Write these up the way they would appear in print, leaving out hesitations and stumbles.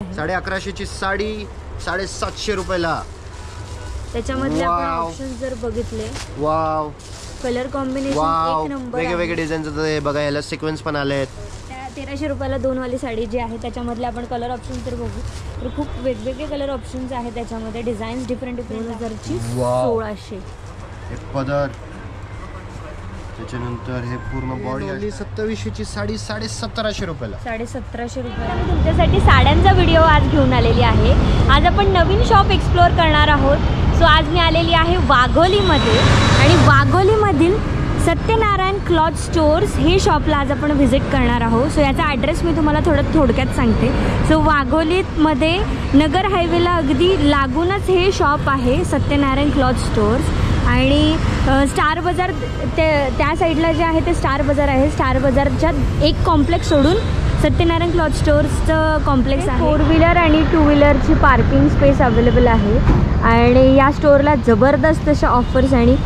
1150 ची साडी 750 रुपयाला. त्याच्यामध्ये आपण ऑप्शन जर बघितले, वाव, कलर कॉम्बिनेशन एक नंबर. वेगवेगळे डिझाईनचं हे बघा, याला सिक्वेन्स पण आले आहेत. 1300 रुपयाला 2 वाली साडी जी आहे त्याच्यामधले आपण कलर ऑप्शन जर बघू तर खूप वेगवेगळे कलर ऑप्शन्स आहेत त्याच्यामध्ये. डिझाईन्स डिफरंट 2000ची 1600. हे पदर, त्याच्यानंतर हे पूर्ण बॉडी 2700 ची साडी 1750 रुपयाला. 1750 रुपयाला. मी तुमच्यासाठी साड्यांचा व्हिडिओ आज घेऊन आलेली आहे. आज आपण नवीन शॉप एक्सप्लोअर करणार आहोत. सो आज मी आलेली आहे वाघोलीमध्ये आणि वाघोलीमधील सत्यनारायण क्लॉथ स्टोअर्स हे शॉपला आज आपण व्हिजिट करणार आहोत. सो याचा ॲड्रेस मी तुम्हाला थोडक्यात सांगते. सो वाघोलीमध्ये नगर हायवेला अगदी लागूनच हे शॉप आहे, सत्यनारायण क्लॉथ स्टोअर्स. आणि स्टार बाजार त्या साईडला जे आहे ते स्टार बाजार आहे. स्टार बाजारच्या एक कॉम्प्लेक्स सोडून सत्यनारायण क्लॉथ स्टोअर्सचं कॉम्प्लेक्स आहे. 4 व्हीलर आणि 2 व्हीलरची पार्किंग स्पेस अवेलेबल आहे. आणि या स्टोअरला जबरदस्त अशा ऑफर्स आणि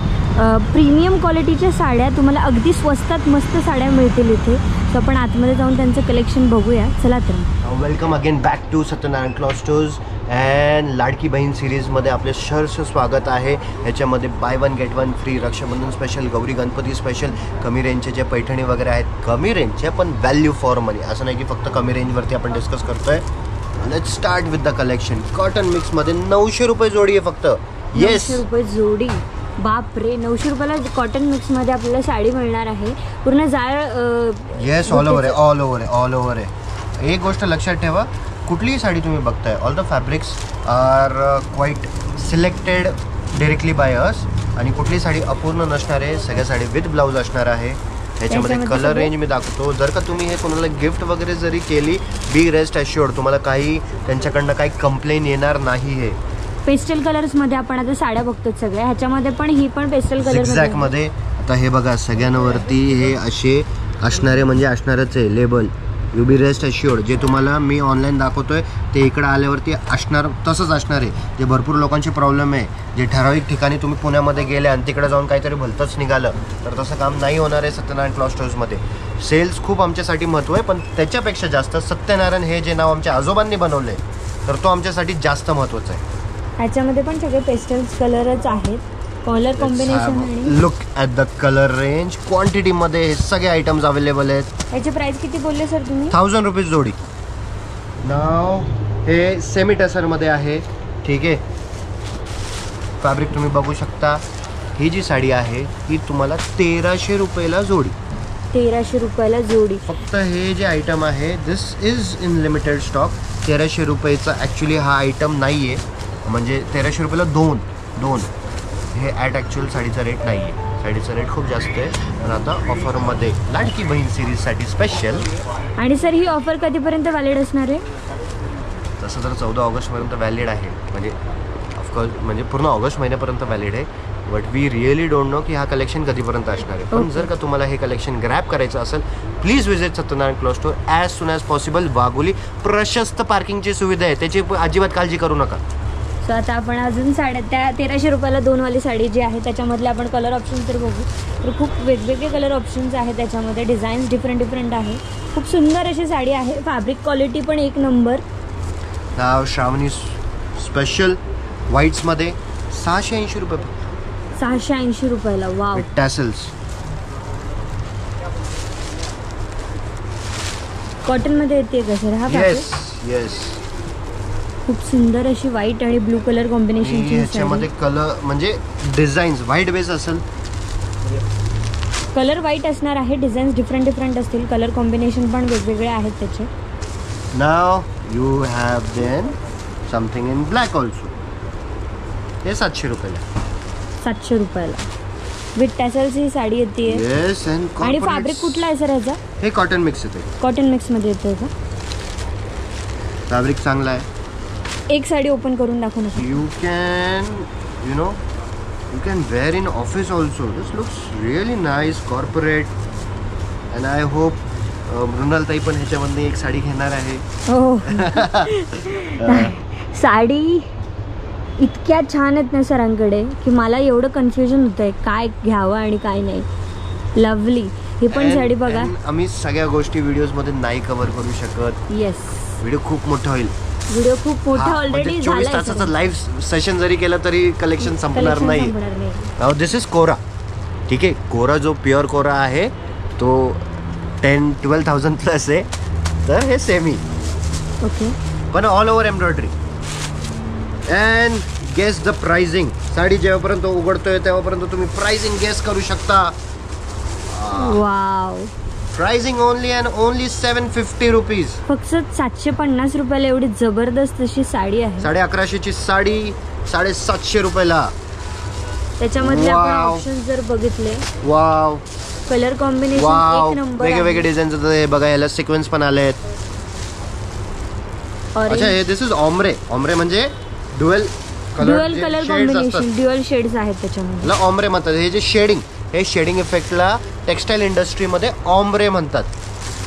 प्रीमियम क्वालिटीच्या साड्या तुम्हाला अगदी स्वस्तात मस्त साड्या मिळतील इथे. तर आपण आतमध्ये जाऊन त्यांचं कलेक्शन बघूया. चला तर. Welcome again back to Satyanarayan cloth stores and Ladki Bahin सिरीजमध्ये आपले सहर्ष स्वागत आहे. ह्याच्यामध्ये buy 1 get 1 free, Rakshabandhan special, Gauri Ganpati special, कमी रेंजचे जे पैठणी वगैरे आहेत, कमी रेंजचे पण व्हॅल्यू फॉर मनी. असं नाही की फक्त कमी रेंजवरती आपण डिस्कस करतोय. Let's start with the collection. Cotton मिक्समध्ये 900 रुपये जोडी आहे फक्त. येस, 900 रुपये जोडी. बाप रे, 900 रुपयाला कॉटन मिक्समध्ये आपल्याला साडी मिळणार आहे. पूर्ण जाळ. येस, ऑल ओव्हर आहे, ऑल ओव्हर आहे, ऑल ओव्हर आहे. एक गोष्ट लक्षात ठेवा, कुठलीही साडी तुम्ही बघताय, all the fabrics are quite selected directly by us. आणि कुठली साडी अपूर्ण नसणार आहे, सगळ्या साडी विथ ब्लाऊज असणार आहे. ह्याच्यामध्ये कलर रेंज मी दाखवतो. जर का तुम्ही हे कोणाला गिफ्ट वगैरे जरी केली, बी रेस्ट अश्युअर्ड, तुम्हाला काही त्यांच्याकडनं काही कंप्लेन येणार नाही. हे पेस्टल कलर्समध्ये आपण आता साड्या बघतो सगळ्या. ह्याच्यामध्ये पण ही पण पेस्टल कलर एक्झॅक्टमध्ये. आता हे बघा, सगळ्यांवरती हे असे असणारे म्हणजे असणारच आहे label. You be rest assured. जे तुम्हाला मी ऑनलाईन दाखवतोय ते इकडं आल्यावरती असणार, तसंच असणार आहे. जे भरपूर लोकांचे प्रॉब्लेम आहे, जे ठराविक ठिकाणी तुम्ही पुण्यामध्ये गेले आणि तिकडे जाऊन काहीतरी भलतंच निघालं, तर तसं काम नाही होणार आहे सत्यनारायण क्लॉथ स्टोअर्समध्ये. सेल्स खूप आमच्यासाठी महत्त्व आहे, पण त्याच्यापेक्षा जास्त सत्यनारायण हे जे नाव आमच्या आजोबांनी बनवलं आहे, तर तो आमच्यासाठी जास्त महत्त्वाचा आहे. ह्याच्यामध्ये पण सगळे पेस्टल कलरच आहेत. Colour combination. Look at the colour range. क्वांटिटीमध्ये हे सगळे आयटम्स अवेलेबल आहेत. याची प्राइस किती बोलले सर तुम्ही? 1000 रुपीज जोडी. नाव हे सेमी टसरमध्ये आहे. ठीक आहे, फॅब्रिक तुम्ही बघू शकता. ही जी साडी आहे ही तुम्हाला 1300 रुपयाला जोडी. 1300 रुपयाला जोडी. फक्त हे जे आयटम आहे दिस इज इन लिमिटेड स्टॉक. 1300 रुपयाचा ॲक्च्युली हा आयटम नाही आहे. म्हणजे 1300 रुपयाला दोन हे ॲट ॲक्च्युअल साडीचा रेट नाही आहे. साडीचा रेट खूप जास्त आहे. पण आता ऑफरमध्ये लाडकी बहीण सिरीजसाठी स्पेशल. आणि सर ही ऑफर कधीपर्यंत व्हॅलिड असणार आहे? तसं तर 14 ऑगस्टपर्यंत व्हॅलिड आहे. म्हणजे ऑफकोर्स म्हणजे पूर्ण ऑगस्ट महिन्यापर्यंत व्हॅलिड आहे. But we really don't know की हा कलेक्शन कधीपर्यंत असणार आहे. पण जर का तुम्हाला हे कलेक्शन ग्रॅब करायचं असेल, please visit Satyanarayan cloth store as soon as possible. Wagholi प्रशस्त पार्किंगची सुविधा आहे, त्याची अजिबात काळजी करू नका. सो आता आपण अजून साड्या, त्या 1300 रुपयाला 2 वाली साडी जी आहे त्याच्यामधले आपण कलर ऑप्शन तर बघू. तर खूप वेगवेगळे कलर ऑप्शन्स आहेत त्याच्यामध्ये. डिझाईन्स डिफरंट आहे. खूप सुंदर अशी साडी आहे. फॅब्रिक क्वालिटी पण एक नंबर. नाव श्रावणी स्पेशल व्हाईट्समध्ये 680 रुपये. 680 रुपयाला. वाव. टॅसल्स. कॉटनमध्ये येते का सर हा? Yes yes. खूप सुंदर अशी व्हाईट आणि ब्लू कलर कॉम्बिनेशनची. ह्याच्यामध्ये कलर म्हणजे डिझाईन्स व्हाईट बेस असेल. कलर व्हाईट असणार आहे. डिझाईन्स डिफरंट असतील. कलर कॉम्बिनेशन पण वेगवेगळे आहेत त्याचे. Now you have then something in black also. हे 700 रुपयाला. 700 रुपयाला विथ टॅसल्स ही साडी येते. येस. आणि फॅब्रिक कुठला आहे सर ह्याचा? हे कॉटन मिक्स येते. कॉटन मिक्समध्ये येते का? फॅब्रिक चांगला आहे. एक साडी ओपन करून दाखवू नका. You can wear in office also. This looks really nice corporate. And I hope Mrunal tai पण ह्याच्यामध्ये एक साडी घेणार आहे. हो. साडी इतक्या छान आहेत ना सरांकडे की मला एवढं कन्फ्युजन होतंय काय घ्यावं आणि काय नाही. लवली. ही पण साडी बघा. आम्ही सगळ्या गोष्टी व्हिडिओजमध्ये नाही कव्हर करू शकत. येस. व्हिडिओ खूप मोठा होईल. व्हिडिओ खूप मोठा ऑलरेडी 24 तासाचं लाईव्ह सेशन जरी केलं तरी कलेक्शन संपणार नाही. नाव दिस इज कोरा. ठीक आहे, कोरा जो प्युअर कोरा आहे तो 10-12,000 प्लस आहे. तर हे सेमी ओके, पण all over embroidery. And guess the pricing. Sari जेव्हापर्यंत उघडतोय तेव्हापर्यंत तुम्ही प्राइसिंग गेस करू शकता. Wow, pricing only and only 750 rupees. फक्त 750 रुपयाला एवढी जबरदस्त अशी साडी आहे. 1150 ची साडी 750 रुपयाला. त्याच्यामध्ये आपण Wow. ऑप्शन जर बघितले, वाव कलर कॉम्बिनेशन वाव, एक नंबर वेगळे वेगळे डिझाईनचं हे बघा. याला सिक्वेन्स पण आले आहेत. अच्छा, हे दिस इज ऑम्ब्रे. ऑम्ब्रे म्हणजे dual dual colour combination, dual shades आहेत त्याच्यामध्ये. ऑम्ब्रे म्हणतात. हे जे शेडिंग, हे शेडिंग इफेक्टला टेक्सटाईल इंडस्ट्रीमध्ये ऑम्ब्रे म्हणतात.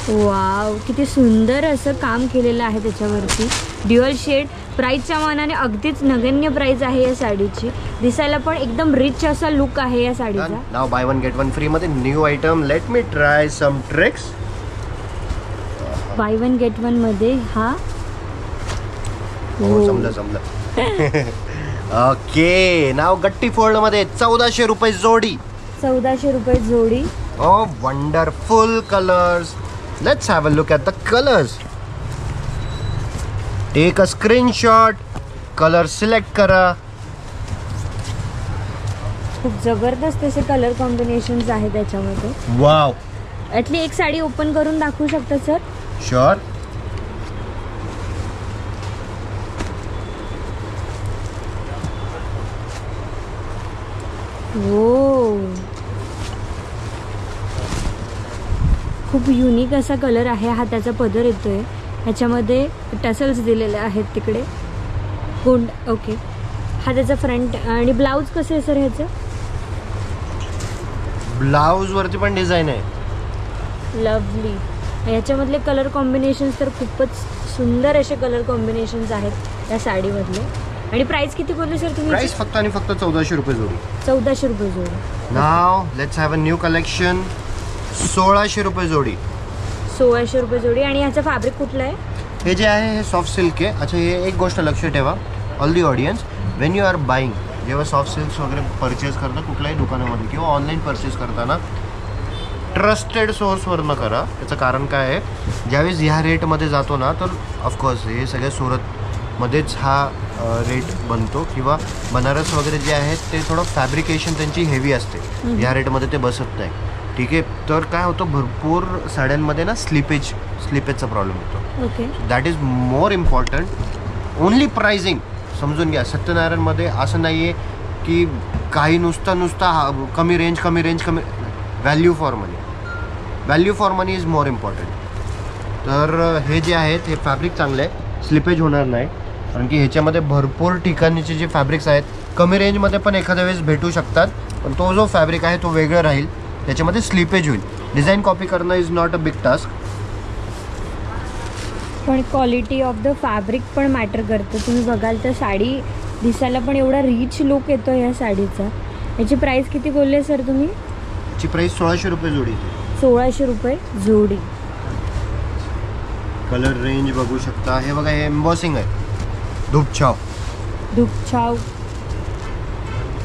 वाव, किती सुंदर असं काम केलेलं आहे त्याच्यावरती. Dual shade. प्राइसच्या मानाने अगदीच नगण्य प्राइस आहे या साडीची. दिसायला पण एकदम रिच असा लुक आहे या साडीचा. Now buy one get one free मध्ये new item. Let me try some tricks. Buy one get one मध्ये हा. हो, जमलं. ओके, नाव गट्टी फोल्ड मध्ये 1400 रुपये जोडी. 1400 रुपये जोडी. Oh, wonderful colors. Let's have a look at the colors. Take a screenshot. Color select करा. खूप जबरदस्त असे कलर कॉम्बिनेशन्स आहेत त्याच्यामध्ये. Wow. यातली एक साडी ओपन करून दाखवू शकता सर? Sure. हो, खूप युनिक असा कलर आहे हा. त्याचा पदर येतोय, ह्याच्यामध्ये टसल्स दिलेले आहेत तिकडे गोंड. ओके, हा त्याचा फ्रंट. आणि ब्लाऊज कसं आहे सर ह्याचं? ब्लाऊज वरती पण डिझाईन आहे. लवली. ह्याच्यामधले कलर कॉम्बिनेशन्स तर खूपच सुंदर असे कलर कॉम्बिनेशन्स आहेत या साडीमधले. आणि प्राइस किती बोलले सर तुम्ही? प्राइस फक्त आणि फक्त 1400 रुपये जोडी. 1400 रुपये जोडी. Now let's have a new collection. 1600 रुपये जोडी. 1600 रुपये जोडी. आणि ह्याचं फॅब्रिक कुठलं आहे? हे जे आहे हे सॉफ्ट सिल्क आहे. अच्छा, हे एक गोष्ट लक्ष ठेवा all the audience, when you are buying, जेव्हा सॉफ्ट सिल्क्स वगैरे परचेस करता कुठल्याही दुकानामध्ये किंवा ऑनलाईन परचेस करताना ट्रस्टेड सोर्सवरनं करा. त्याचं कारण काय आहे, ज्यावेळेस ह्या रेटमध्ये जातो ना तर ऑफकोर्स हे सगळ्या सुरतमध्येच हा रेट बनतो किंवा बनारस वगैरे जे आहेत ते थोडं फॅब्रिकेशन त्यांची हेवी असते. ह्या रेटमध्ये ते बसत नाही. ठीक आहे, तर काय होतं भरपूर साड्यांमध्ये ना स्लिपेजचा प्रॉब्लेम होतो. Okay, that is more important. Only pricing समजून घ्या. सत्यनारायणमध्ये असं नाही आहे की काही नुसता कमी range. Value for money is more important. तर हे जे आहेत हे फॅब्रिक चांगलं आहे, स्लिपेज होणार नाही. कारण की ह्याच्यामध्ये भरपूर ठिकाणीचे जे फॅब्रिक्स आहेत कमी रेंजमध्ये पण एखाद्या वेळेस भेटू शकतात, पण तो जो फॅब्रिक आहे तो वेगळं राहील, त्याच्यामध्ये स्लिपेज होईल. डिझाईन कॉपी करणं is not a big task. पण क्वालिटी ऑफ द फॅब्रिक पण मॅटर करतं. तुम्ही बघाल तर साडी दिसायला पण एवढा रिच लुक येतो ह्या साडीचा. याची प्राइस किती बोलले सर तुम्ही? याची प्राइस 1600 रुपये जोडी. 1600 रुपये जोडी. कलर रेंज बघू शकता. हे बघा, हे एम्बॉसिंग आहे. धूपछाव.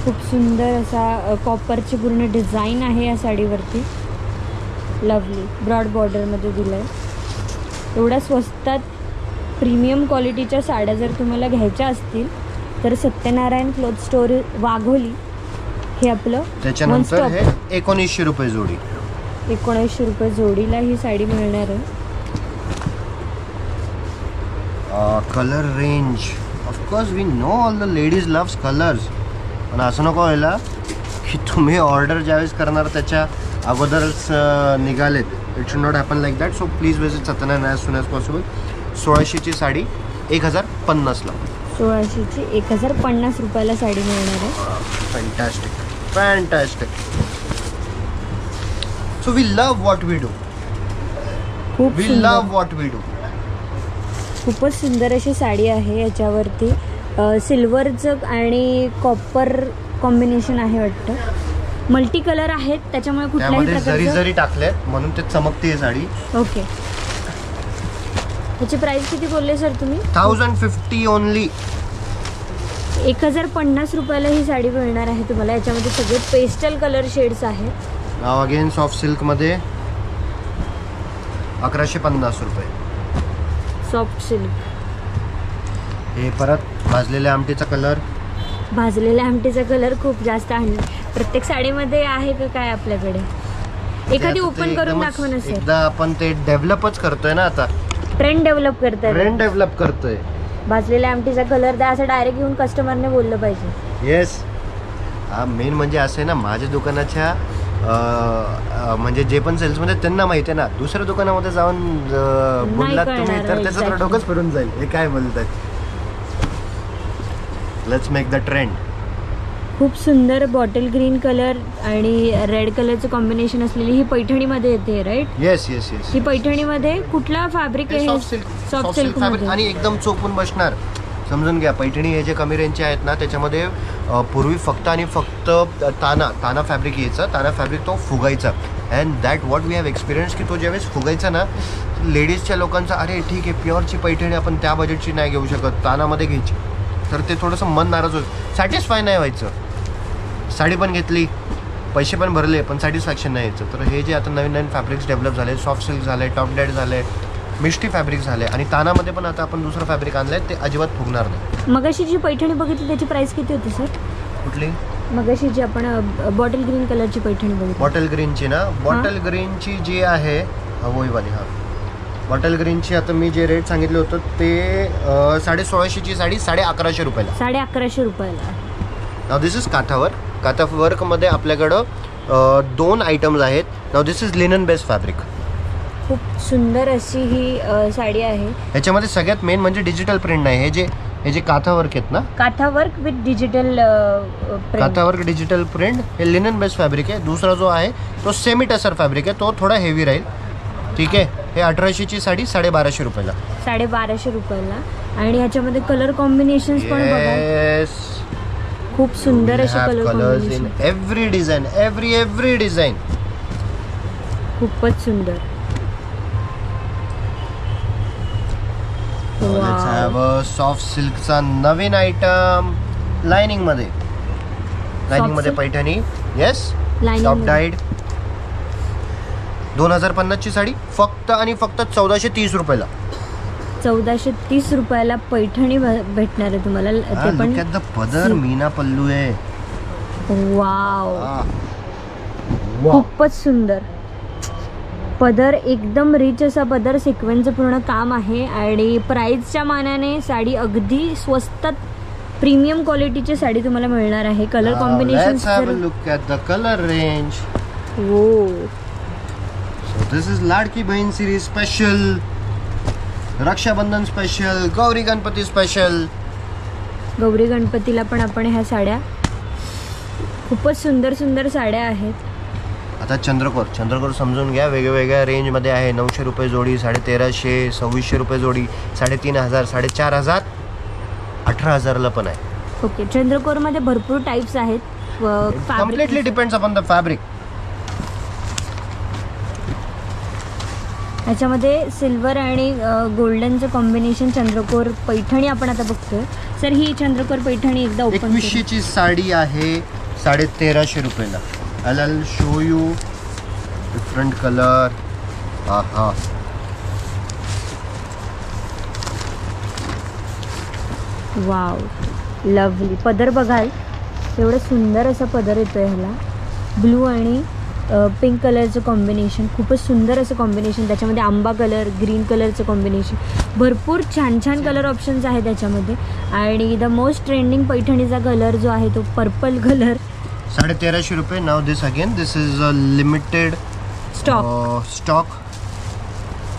खूप सुंदर असा कॉपरची पूर्ण डिझाईन आहे या साडीवरती. लवली ब्रॉड बॉर्डरमध्ये दिलं आहे. एवढ्या स्वस्तात प्रीमियम क्वालिटीच्या साड्या जर तुम्हाला घ्यायच्या असतील तर सत्यनारायण क्लॉथ स्टोर वाघोली हे आपलं. त्याच्यानंतर हे 1900 रुपये जोडी. 1900 रुपये जोडीला ही साडी मिळणार आहे. Colour range of course we know all the ladies loves colours. पण असं नको व्हायला की तुम्ही ऑर्डर ज्यावेळेस करणार त्याच्या अगोदरच निघालेत. It should not happen like that. So please visit Satyanarayan as soon as possible. 1600ची साडी 1050ला. 1600ची 1050 रुपयाला साडी मिळणार आहे. Fantastic. So we love what we do. खूपच सुंदर अशी साडी आहे. याच्यावरती सिल्वरचं आणि कॉपर कॉम्बिनेशन आहे वाटतं. मल्टी कलर आहेत त्याच्यामुळे कुठल्याही जरी टाकले म्हणून ते चमकते साडी. ओके, ह्याची प्राइस किती बोलले सर तुम्ही? 1050 ओनली. 1050 रुपयाला ही साडी मिळणार आहे तुम्हाला. याच्यामध्ये सगळे पेस्टल कलर शेड्स आहेत. नाव अगेन सॉफ्ट सिल्कमध्ये 1150 रुपये. Soft silk. हे परत भाजलेल्या आमटीचा कलर. भाजलेल्या आमटीचा कलर खूप जास्त आणला. प्रत्येक साडीमध्ये आहे का काय आपल्याकडे? एखादी ओपन करून दाखवा ना सर. एकदा आपण ते डेव्हलपच करतोय ना आता. ट्रेंड डेव्हलप करताय. ट्रेंड डेव्हलप करतोय. भाजलेल्या आमटीचा कलर द्या असं डायरेक्ट येऊन कस्टमरने बोललं पाहिजे. येस. हा मेन म्हणजे असं आहे ना, माझ्या दुकानाच्या म्हणजे जे पण सेल्समध्ये त्यांना माहिती आहे ना, दुसऱ्या दुकानामध्ये जाऊन बोललात तुम्ही तर त्याचं तर डोकंच फिरून जाईल. हे काय बोलतात. Let's make the trend. खूप सुंदर बॉटल ग्रीन कलर आणि रेड कलरचं कॉम्बिनेशन असलेली ही पैठणीमध्ये येते, राईट? Yes yes yes. ही पैठणीमध्ये कुठला फॅब्रिक आहे? सॉफ्ट सिल्क फॅब्रिक आणि एकदम चोपून बसणार. समजून घ्या, पैठणी हे जे कमी रेंजचे आहेत ना त्याच्यामध्ये पूर्वी फक्त आणि फक्त ताना फॅब्रिक यायचं. ताना फॅब्रिक तो फुगायचा. And that what we have experience की तो ज्यावेळेस फुगायचा ना, लेडीजच्या लोकांचा अरे ठीक आहे प्युअरची पैठणी आपण त्या बजेटची नाही घेऊ शकत, तानामध्ये घ्यायची. तर ते थोडंसं मन नाराज होतं, सॅटिस्फाय नाही व्हायचं. साडी पण घेतली, पैसे पण भरले, पण सॅटिस्फॅक्शन नाही यायचं. तर हे जे आता नवीन नवीन फॅब्रिक्स डेव्हलप झाले, सॉफ्ट सिल्क झाले, टॉप डेड झाले, मिष्टी फॅब्रिक झाले आणि तानामध्ये पण आता आपण दुसरं फॅब्रिक आणलं आहे, ते अजिबात फुगणार नाही. मगाशी जी पैठणी बघितली त्याची प्राइस किती होती सर? कुठली? मगाशी जी आपण बॉटल ग्रीन कलरची पैठणी बघितली. बॉटल ग्रीनची ना? बॉटल ग्रीनची जी आहे वहीवाली, हां बॉटल ग्रीनची आता मी जे रेट सांगितलं होतं ते 1650ची साडी 1150 रुपयाला. 1150 रुपयाला. नाव दिस इज काथावर्क. काथावर्कमध्ये आपल्याकडं 2 आयटम्स आहेत. नाव this is linen based fabric. खूप सुंदर अशी ही साडी आहे. ह्याच्यामध्ये सगळ्यात मेन म्हणजे डिजिटल प्रिंट नाही. हे जे काथावर्क आहेत ना, काथावर्क विथ डिजिटल काथावर्क डिजिटल प्रिंट, हे लिनन बेस्ड फॅब्रिक आहे. दुसरा जो आहे तो सेमी टसर फॅब्रिक आहे, तो थोडा हेवी राहील. ठीक आहे. हे 1800ची साडी 1250 रुपयाला. 1250 रुपयाला. आणि ह्याच्यामध्ये कलर कॉम्बिनेशन्स पण बघा. खूप सुंदर असे colour combination. Every design, every design खूपच सुंदर. सॉफ्ट सिल्कचा नवीन आयटम लाइनिंग मध्ये पैठणी. Yes, top dyed. 2050ची साडी फक्त आणि फक्त 1430 रुपयाला. 1430 रुपयाला पैठणी भेटणार आहे तुम्हाला. ते पण पदर मीना पल्लू आहे. वाव, खूपच सुंदर पदर. एकदम रिच असा पदर, सिक्वेन्सचं पूर्ण काम आहे. आणि प्राइसच्या मानाने साडी अगदी स्वस्तात प्रीमियम क्वालिटीची साडी तुम्हाला मिळणार आहे. Colour combination, look at the colour range. हो. This is Ladki Bahin series special, Rakshabandhan special, Gauri Ganpati special. Gauri गणपतीला पण आपण ह्या साड्या, खूपच सुंदर सुंदर साड्या आहेत. आता चंद्रकोर समजून घ्या, वेगवेगळ्या रेंजमध्ये आहे. 900 रुपये जोडी, 1350, 2600 रुपये जोडी, 3500, 4500, 18000ला पण आहे. ओके. चंद्रकोरमध्ये भरपूर टाईप्स आहेत. Completely depends upon the fabric. ह्याच्यामध्ये सिल्वर आणि गोल्डनचं कॉम्बिनेशन चंद्रकोर पैठणी आपण आता बघतोय. सर ही चंद्रकोर पैठणी एकदा ओपन. 2100ची साडी आहे 1350 रुपयाला. I'll show you different color. aha. Wow, lovely. पदर बघाल एवढं सुंदर असा पदर येतोय ह्याला. ब्लू आणि पिंक कलरचं कॉम्बिनेशन, खूपच सुंदर असं कॉम्बिनेशन. त्याच्यामध्ये आंबा कलर, ग्रीन कलरचं कॉम्बिनेशन. भरपूर छान छान कलर ऑप्शन्स आहेत त्याच्यामध्ये. आणि द मोस्ट ट्रेंडिंग पैठणीचा कलर जो आहे तो पर्पल कलर. 1350 रुपये. Now this again this is a limited stock.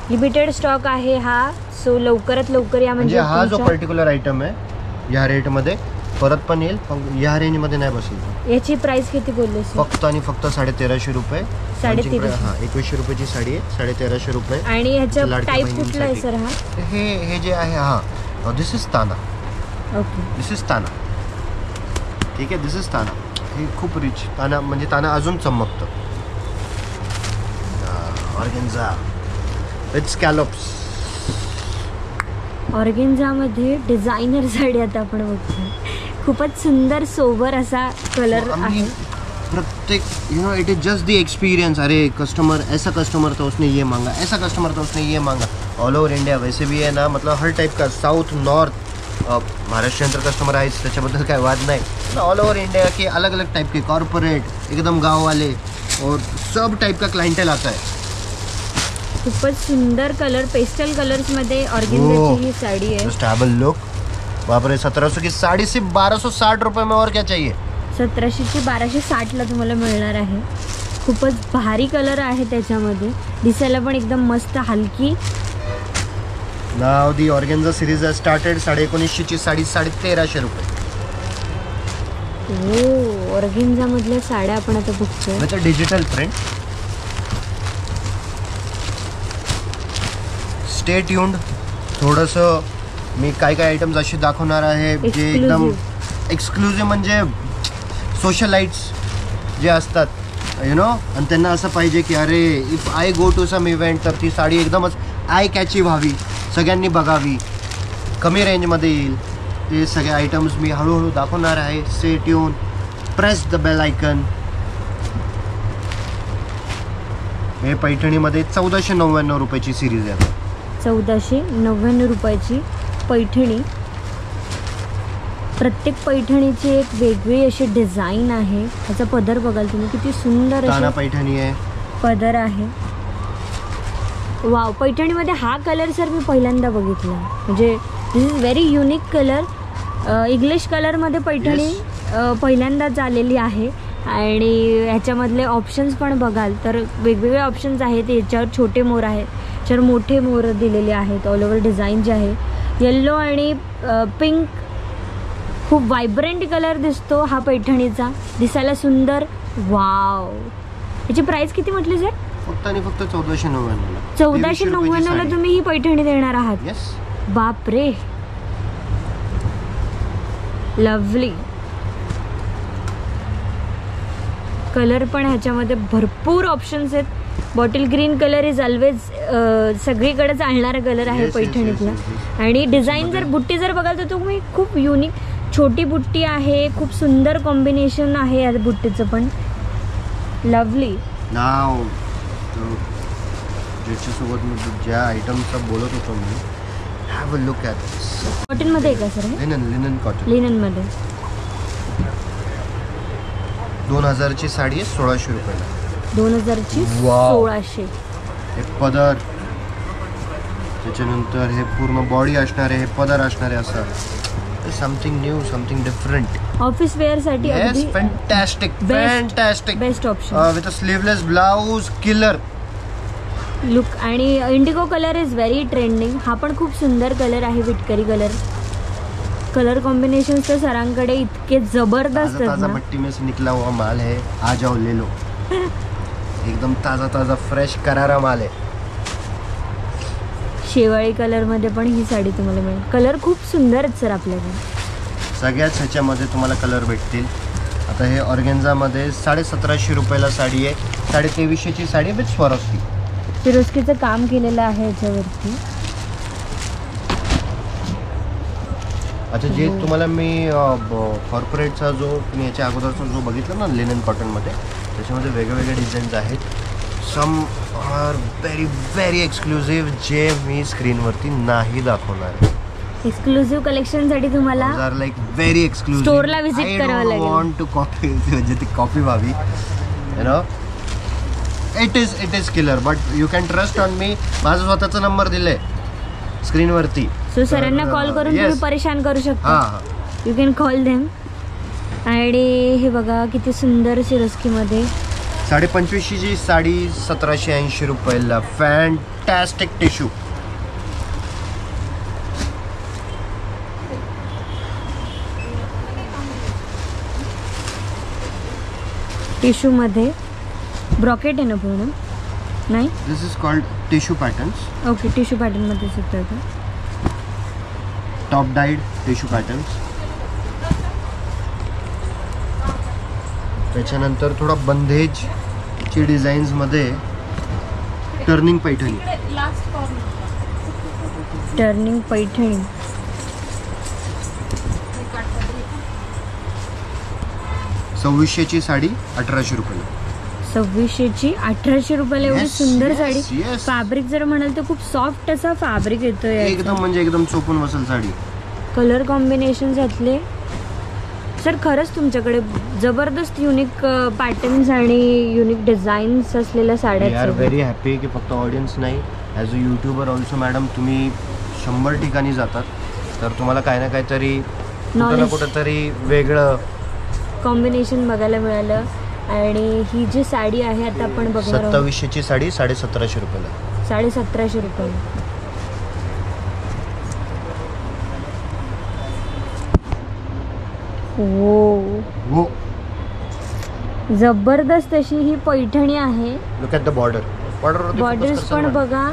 Limited stock आहे हा. सो लवकरात लवकर या. म्हणजे हा जो पर्टिक्युलर आयटम आहे या रेटमध्ये परत पण येईल, या रेंजमध्ये नाही बसेल. याची प्राइस किती बोलले? फक्त आणि फक्त 1350 रुपये. 1350. हां, 2100 रुपयेची साडी आहे. 1350 रुपये. आणि ह्याचा टाईप कुठला आहे सर? हा हे जे आहे, हां दिस इज ताना. ओके, दिस इज ताना. ठीक आहे, दिस इज ताना. हे खूप रिच ताना, म्हणजे ताना अजून चमकतं. Organza with scallops. ऑर्गेन्झामध्ये डिझायनर साडी आता आपण बघतोय. खूपच सुंदर सोबर असा कलर आहे. प्रत्येक it is just the experience. अरे कस्टमर ऐसा कस्टमर था उसने ये मांगा, ऐसा कस्टमर था उसने ये मांगा. ऑल ओवर इंडिया वैसे भी है ना, मतलब हर टाइप का, साउथ नॉर्थ, महाराष्ट्रीयन तर कस्टमर आहेच, त्याच्याबद्दल काय वाद नाही. ऑल ओवर इंडिया के अलग अलग टाइप के कॉर्पोरेट, एकदम गाँव वाले और सब टाइप का क्लाइंटेल आता है. खूपच सुंदर कलर, पेस्टल कलर्समध्ये ऑर्गेन्झाची ही साडी आहे. Just have a look. बाप रे, 1700 की साड़ी सिर्फ 1260 रुपये में, और क्या चाहिए. 1700 ची 1260ला तुम्हाला मिळणार आहे. खूपच भारी कलर आहे त्याच्यामध्ये, दिसायला पण एकदम मस्त हलकी. नाव दी ऑर्गेन्झा सिरीज हॅज स्टार्टेड. 1950 ची साडी 1350 रुपये. हो, ऑर्गेन्झा मधल्या साड्या आपण आता बघतोय. With digital print. Stay tuned. थोडंसं मी काय काय आयटम्स असे दाखवणार आहे जे एकदम एक्सक्लुझिव्ह, म्हणजे सोशलाइट्स जे असतात आणि त्यांना असं पाहिजे की अरे if I go to some event तर ती साडी एकदमच आय कॅची व्हावी, सगळ्यांनी बघावी, कमी रेंजमध्ये येईल. ते सगळे आयटम्स मी हळूहळू दाखवणार आहे. Stay tune, press the bell icon. हे पैठणीमध्ये 1499 रुपयाची सिरीज आहे. 1499 रुपयाची पैठणी. प्रत्येक पैठणीची एक वेगळी अशी डिझाईन आहे. त्याचा पदर बघाल तुम्ही, किती सुंदर ताना अशी पैठणी आहे, पदर आहे. वाव, पैठणीमध्ये हा कलर सर मी पहिल्यांदा बघितला. म्हणजे this is very unique colour. English कलरमध्ये पैठणी पहिल्यांदाच आलेली आहे. आणि ह्याच्यामधले ऑप्शन्स पण बघाल तर वेगवेगळे ऑप्शन्स आहेत. याच्यावर छोटे मोर आहेत, याच्यावर मोठे मोर दिलेले आहेत. ऑल ओव्हर डिझाईन जे आहे येल्लो आणि पिंक, खूप व्हायब्रंट कलर दिसतो हा पैठणीचा, दिसायला सुंदर. वाव, याची प्राइस किती म्हटली सर? फक्त आणि फक्त 1499. 1499ला तुम्ही ही पैठणी देणार आहात? येस. बाप रे, लवली. कलर पण ह्याच्यामध्ये भरपूर ऑप्शन्स आहेत. Bottle green colour is always सगळीकडे चालणारा कलर आहे पैठणीतला. आणि डिझाईन जर बुट्टी जर बघाल तर तुम्ही खूप युनिक छोटी बुट्टी आहे. खूप सुंदर कॉम्बिनेशन आहे या बुट्टीचं पण. लवली. नाव ज्याच्यासोबत मी ज्या आयटमचा बोलत होतो मी, हॅव अ लुक ॲट दिस. कॉटनमध्ये आहे का सर? Linen cotton. लिननमध्ये 2000 ची साडी आहे 1600 रुपयाला. 2000 ची वाव. 1600. हे पदर, त्याच्यानंतर हे पूर्ण बॉडी असणार आहे, हे पदर असणार आहे. असं something new, something different. Office wear साठी yes, fantastic, fantastic. Best option. With a sleeveless blouse, killer look. आणि indigo colour is very trending. हा पण खूप सुंदर कलर आहे, विटकरी कलर. कलर कॉम्बिनेशन तर सरांकडे इतके जबरदस्त ताजा भट्टी में से निकला हुआ माल है, आ जाओ ले लो. एकदम ताजा ताजा फ्रेश करारा माल आहे. शेवाळी कलर मध्ये पण ही साडी तुम्हाला मिळेल. कलर खूप सुंदर आहेत सर आपल्याकडे. सगळ्याच ह्याच्यामध्ये तुम्हाला कलर भेटतील. आता हे ऑर्गेन्झामध्ये 1750 रुपयाला साडी आहे. 2350 ची साडी विथ स्वरस्की. फिरोस्कीचं काम केलेलं आहे याच्यावरती. अच्छा, जे तुम्हाला मी कॉर्पोरेटचा जो तुम्ही याच्या अगोदरचा जो बघितला ना लिनन कॉटनमध्ये, त्याच्यामध्ये वेगवेगळे डिझाईन्स आहेत. Some are very very exclusive, जे मी स्क्रीनवरती नाही दाखवणार. एक्सक्लुझिव्ह कलेक्शनसाठी तुम्हाला आर लाईक व्हेरी एक्सक्लुझिव्ह. स्टोरला व्हिजिट करावं लागेल. वॉन्ट टू कॉपी, म्हणजे ती कॉपी व्हावी. It is killer, but you can trust on me. माझा स्वतःचा नंबर दिलाय स्क्रीनवरती. सो सरांना कॉल करून तुम्ही परेशान करू शकता. You can call them. आणि हे बघा किती सुंदर सिरोस्कीमध्ये 2550 ची साडी 1780 रुपयाला. Fantastic tissue. टिश्यूमध्ये ब्रॉकेट आहे ना पूर्ण? नाही, this is called tissue patterns. Okay, tissue पॅटर्नमध्ये सुद्धा का? Top dyed tissue patterns. त्याच्यानंतर थोडा बंदेजची डिझाईन्समध्ये टर्निंग पैठणी. टर्निंग पैठणी. ची साडी 1800 रुपये. 2600ची 1800 रुपयाला एवढी Yes, सुंदर yes, साडी. yes. फॅब्रिक जर म्हणाल तर खूप सॉफ्ट असा फॅब्रिक येतोय. एकदम म्हणजे एकदम चोपून बसेल साडी. कलर कॉम्बिनेशन घातले सर. खरंच तुमच्याकडे जबरदस्त युनिक पॅटर्न्स आणि युनिक डिझाईन्स असलेल्या साड्या वी आर आहेत. व्हेरी हॅपी की फक्त ऑडियन्स नाही, as a YouTuber also madam तुम्ही 100 ठिकाणी जातात तर तुम्हाला काही ना काहीतरी कुठं ना Knowledge. कुठं तरी वेगळं कॉम्बिनेशन बघायला मिळालं. आणि ही जी साडी आहे आता आपण बघणार आहोत 2700ची साडी 1750 रुपयाला. 1750 रुपये. हो, जबरदस्त अशी ही पैठणी आहे. Look at the border. Borders पण बघा,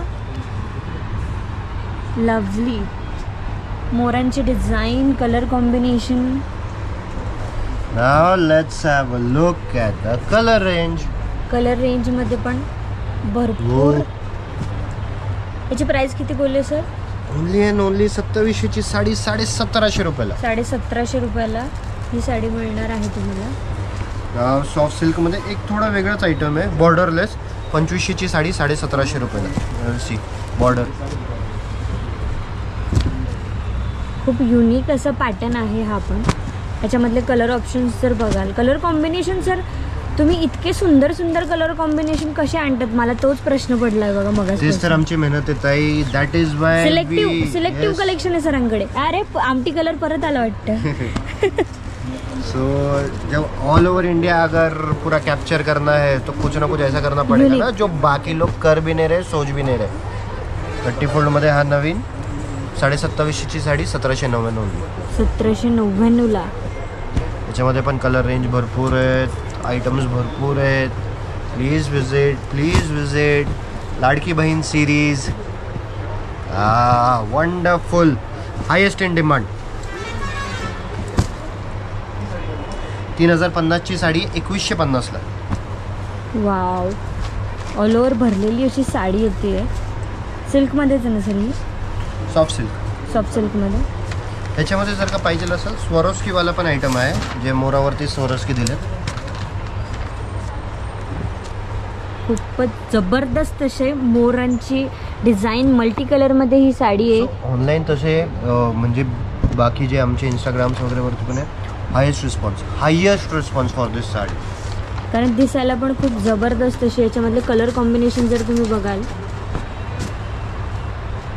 लवली मोरांची design, colour combination. Now let's have a look at the colour range. Colour range मध्ये पण भरपूर. हो. याची प्राइस किती बोलले सर? ओनली अँड ओनली 2700ची साडी 1750 रुपयाला. 1750 रुपयाला ही साडी मिळणार आहे तुम्हाला. सॉफ्ट सिल्कमध्ये एक थोडा वेगळाच आयटम आहे, बॉर्डरलेस. 2500ची साडी 1750 रुपयाला. See border. खूप युनिक असं पॅटर्न आहे हा पण. याच्यामधले कलर ऑप्शन्स जर बघाल, कलर कॉम्बिनेशन सर तुम्ही इतके सुंदर सुंदर कलर कॉम्बिनेशन कसे आणतात, मला तोच प्रश्न पडलाय बघा. मग तेच तर आमची मेहनत आहे ताई. That is why selective collection आहे सरांकडे. अरे आमटी कलर परत आला वाटतं. सो जब ऑल ओवर इंडिया अगर पूरा कैप्चर करना है तो कुछ ना कुछ ऐसा करना पड़ेगा ना जो बाकी लोग कर भी नहीं रहे, सोच भी नहीं रहे. 30 फोल्डमध्ये हा नवीन 2750ची साडी 1799. 1799ला. त्याच्यामध्ये पण कलर रेंज भरपूर आहेत, आयटम्स भरपूर आहेत. Please visit Ladki Bahin series. Wonderful, highest in demand. 3050ची साडी 2150ला. वाव, ऑल ओव्हर भरलेली अशी साडी येते. सिल्कमध्येच आहे ना सर ही? Soft silk. सॉफ्ट सिल्कमध्ये. त्याच्यामध्ये जर का पाहिजे असेल स्वरोस्कीवाला पण आयटम आहे, जे मोरावरती स्वरोस्की दिलेत. खूपच जबरदस्त असे मोरांची डिझाईन मल्टी कलरमध्ये ही साडी आहे. ऑनलाईन तसे म्हणजे बाकी जे आमचे इंस्टाग्राम्स वगैरेवरती पण आहे, हायेस्ट रिस्पॉन्स फॉर दिस साडी. कारण दिसायला पण खूप जबरदस्त अशी. याच्यामधले कलर कॉम्बिनेशन जर तुम्ही बघाल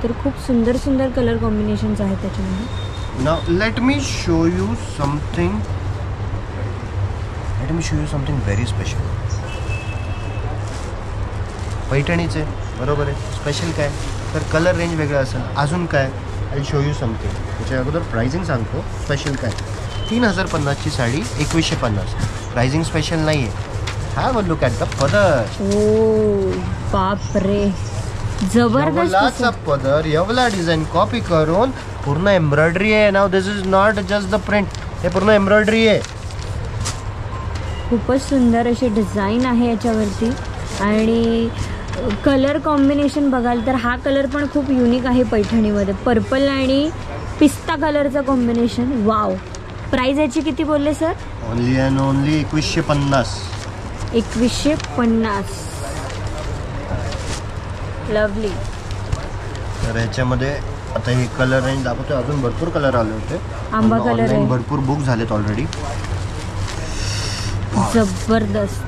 तर खूप सुंदर सुंदर कलर कॉम्बिनेशन्स आहेत त्याच्यामध्ये. Now let me show you something very special. पैठणीचे बरोबर आहे. स्पेशल काय तर कलर रेंज वेगळा असेल. अजून काय, आय शो यू समथिंग. त्याच्या अगोदर प्राइसिंग सांगतो. स्पेशल काय, 3050ची साडी 2150. प्राइसिंग स्पेशल नाही आहे. Have a look at the पदर. ओ बापरे, जबरदस्त. पदर येवला डिझाईन कॉपी करून पूर्ण एम्ब्रॉयडरी आहे. Now this is not just the print, हे पूर्ण एम्ब्रॉयडरी आहे. खूपच सुंदर अशी डिझाईन आहे याच्यावरती. आणि कलर कॉम्बिनेशन बघाल तर हा कलर पण खूप युनिक आहे पैठणीमध्ये. पर्पल आणि पिस्ता कलरचं कॉम्बिनेशन. वाव. प्राइस याची किती बोलले sir? Only and only 2150. 2150. Lovely. तर ह्याच्यामध्ये आता हे कलर रेंज दाखवतोय. अजून भरपूर कलर आले होते. आंबा कलर आहे. भरपूर बुक झालेत ऑलरेडी. जबरदस्त.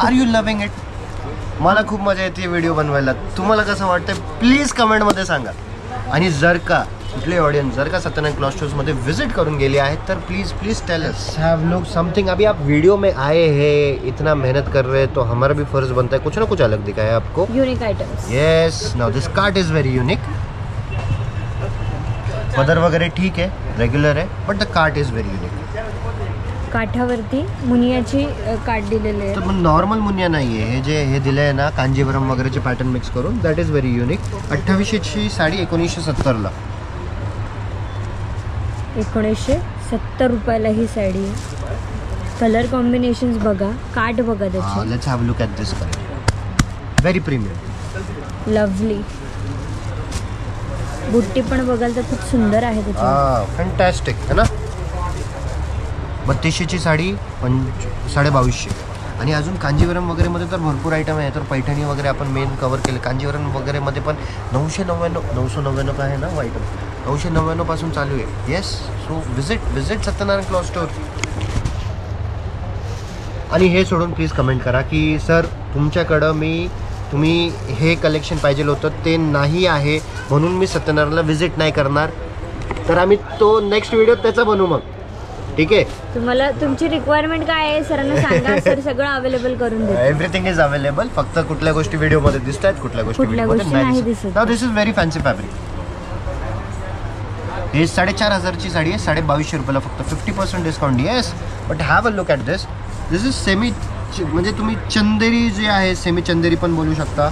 Are you loving it? मला खूप मजा येते व्हिडिओ बनवायला. तुम्हाला कसं वाटतंय प्लीज कमेंटमध्ये सांगा. आणि जर का कुठले ऑडियन्स जर का सत्यनारायण क्लॉथ स्टोर्समध्ये विजिट करून गेले आहेत तर please tell us. Have look something. अभी आप वीडियो में आए हैं, इतना मेहनत कर रहे हैं, तो हमारा भी फर्ज बनता है कुछ ना कुछ अलग दिखाए आपको. Unique items. Yes. Now this cart is very unique. पदर वगैरे ठीक आहे, रेग्युलर आहे, but the cart is very unique. काठावरती मुनियाची काठ दिलेली आहे. तर नॉर्मल मुनिया नाही आहे. हे जे हे दिलं आहे ना कांजीवरम वगैरेचे पॅटर्न मिक्स करून, दॅट इज व्हेरी युनिक. 2800ची साडी 1970ला. 1970 रुपयाला ही साडी आहे. कलर कॉम्बिनेशन्स बघा, काठ बघा त्याची. Let's have look at this colour. Very premium. Lovely. बुट्टी पण बघाल तर खूप सुंदर आहे त्याची. फॅन्टॅस्टिक है ना. 3200ची साडी 2250. आणि अजून कांजीवरम वगैरे मध्ये तर भरपूर आयटम आहे. तर पैठणी वगैरे आपण मेन कव्हर केले. कांजीवरम वगैरे मध्ये पण 999 का आहे ना आयटम. 999 पासून चालू आहे. Yes. So visit Satyanarayan cloth store. आणि हे सोडून प्लीज कमेंट करा की सर तुमच्याकडं तुम्ही हे कलेक्शन पाहिजे होतं ते नाही आहे म्हणून मी सत्यनारायणला विजिट नाही करणार. तर आम्ही तो नेक्स्ट व्हिडिओ त्याचा बनवू मग. ठीक आहे. तुम्हाला तुमची रिक्वायरमेंट काय आहे सरांना सांगा. सर सगळं अवेलेबल करून देतात. Everything is available. फक्त कुठल्या गोष्टी व्हिडिओमध्ये दिसतात कुठल्या गोष्टी नाही दिसत. Now this is very fancy fabric. हे 4500ची साडी आहे. 2250 रुपयाला फक्त 50% discount. Yes. But have a look at this. This is semi म्हणजे तुम्ही चंदेरी जे आहे सेमी चंदेरी पण बोलू शकता.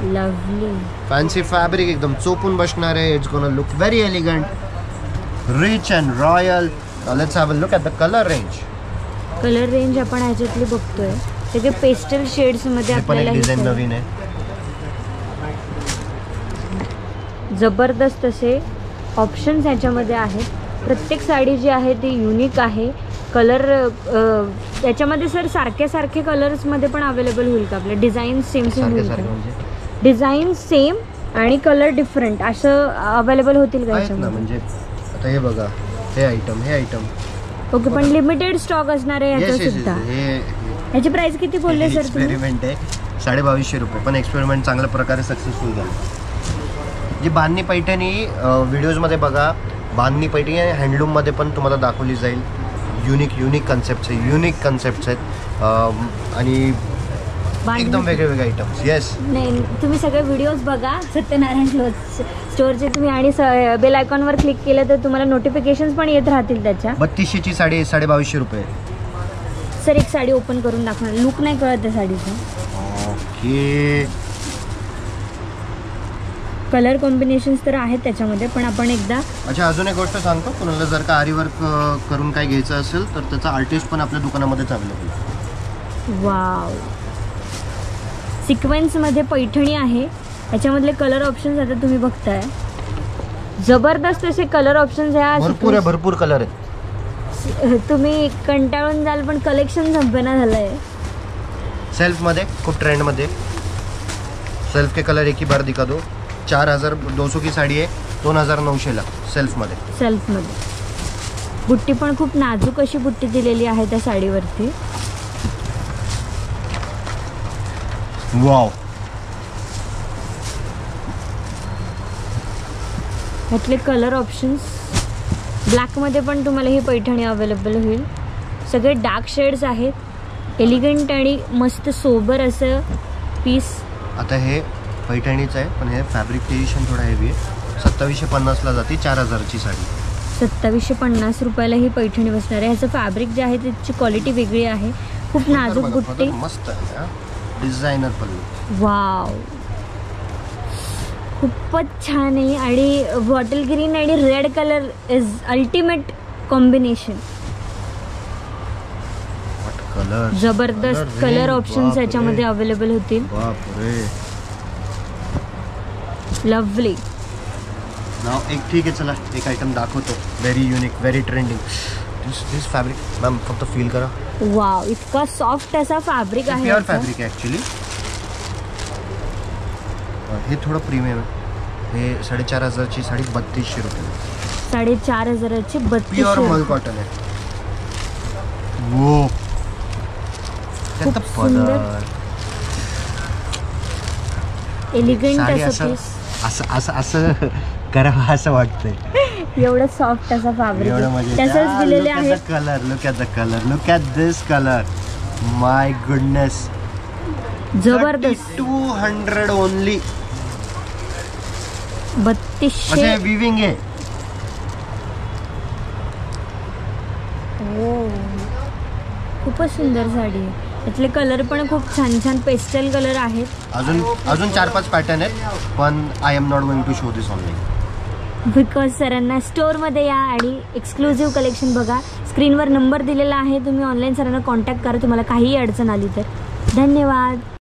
लवली फॅन्सी फॅब्रिक एकदम चोपून बसणार आहे. It's gonna look very elegant, rich and royal. Let's have a look at the colour range. Colour range आपण ह्याच्यातली बघतोय ते पेस्टल शेड्स मध्ये आपल्याला डिझाईन नवीन आहे. जबरदस्त असे ऑप्शन्स ह्याच्यामध्ये आहेत. प्रत्येक साडी जी आहे ती युनिक आहे. कलर त्याच्यामध्ये सर सारखे कलर्समध्ये पण अवेलेबल होईल का आपल्या. डिझाईन सेम होईल का. डिझाईन सेम आणि कलर डिफरंट असं अवेलेबल होतील का याच्यामध्ये. म्हणजे आता हे बघा हे आयटम ओके. पण लिमिटेड स्टॉक असणार आहे याचा सुद्धा. याची प्राइस किती बोलले सर तुम्ही. एक्सपेरिमेंट आहे 2250 रुपये. पण एक्सपेरिमेंट चांगल्या प्रकारे सक्सेसफुल झालं. जी बांधणी पैठणी व्हिडिओजमध्ये बघा. बांधणी पैठणी हँडलूममध्ये पण तुम्हाला दाखवली जाईल. युनिक कन्सेप्ट्स आहेत आणि एकदम वेगळे आयटम्स. येस. नाही तुम्ही सगळे व्हिडिओज बघा सत्यनारायण क्लॉथ स्टोअरचे तुम्ही आणि बेल आयकॉनवर क्लिक केलं तर तुम्हाला नोटिफिकेशन्स पण येत राहतील त्याच्या. 3200ची साडी 2250 रुपये. सर एक साडी ओपन करून दाखवा. लुक नाही कळत त्या साडीचा. ओके. कलर कॉम्बिनेशन्स तर आहेत त्याच्यामध्ये पण आपण एकदा. अच्छा अजून एक गोष्ट सांगतो. कुणाला जर का आरी वर्क करून काय घ्यायचं असेल तर त्याचा आर्टिस्ट पण आपल्या दुकानामध्येच अवेलेबल आहे. वाव. सिक्वेन्समध्ये पैठणी आहे. याच्यामधले कलर ऑप्शन्स आता तुम्ही बघताय. जबरदस्त असे कलर ऑप्शन्स ह्या भरपूर कलर आहेत. तुम्ही कंटाळून जाल पण कलेक्शन संपना झालंय. सेल्फ मध्ये खूप ट्रेंड मध्ये. सेल्फ के कलर एक ही बार दिखा दो. 4200 की साडी आहे 2900ला सेल्फ मध्ये. बुट्टी पण खूप नाजूक अशी बुट्टी दिलेली आहे त्या साडीवरती. वाव. ह्यातले कलर ऑप्शन्स ब्लॅक मध्ये पण तुम्हाला ही पैठणी अवेलेबल होईल. सगळे डार्क शेड्स आहेत. एलिगंट आणि मस्त सोबर असं पीस. आता हे पैठणीचं आहे पण हे फॅब्रिकेशन थोडं हेवी आहे. 2750ला जाते 4000ची साडी. 2750 रुपयाला ही पैठणी बसणार आहे. ह्याचं फॅब्रिक जे आहे त्याची क्वालिटी वेगळी आहे. खूप नाजूक बुट्टी. मस्त आहे. डिझायनर पल्लू. वाव. खूपच छान आहे. आणि बॉटल ग्रीन आणि red colour is ultimate combination. जबरदस्त कलर ऑप्शन्स याच्यामध्ये अवेलेबल होतील. लवली. नाव एक ठीक आहे. चला एक आयटम दाखवतो. Very unique very trending. This fabric ma'am फक्त फील करा. वाव. इतका सॉफ्ट असा फॅब्रिक आहे. प्युअर फॅब्रिक आहे ॲक्च्युली. हे थोडं प्रीमियम आहे. हे 4500ची साडी 3200 रुपये. 4500ची 3200. प्युअर मल कॉटन आहे. वो त्यात पदर एलिगंट असं करावं असं वाटतंय. एवढं सॉफ्ट असा फॅब्रिक तसंच दिलेले आहे. Colour look at this colour. My goodness. जबरदस्त. 200 ओनली. 3200. विविंग आहे. खूपच सुंदर साडी आहे. यातले कलर पण खूप छान पेस्टल कलर आहेत. अजून 4-5 पॅटर्न आहेत पण I am not going to show this online. Because सरांना स्टोअरमध्ये या आणि एक्सक्लुझिव्ह कलेक्शन बघा. स्क्रीनवर नंबर दिलेला आहे, तुम्ही ऑनलाईन सरांना कॉन्टॅक्ट करा तुम्हाला काहीही अडचण आली तर. धन्यवाद.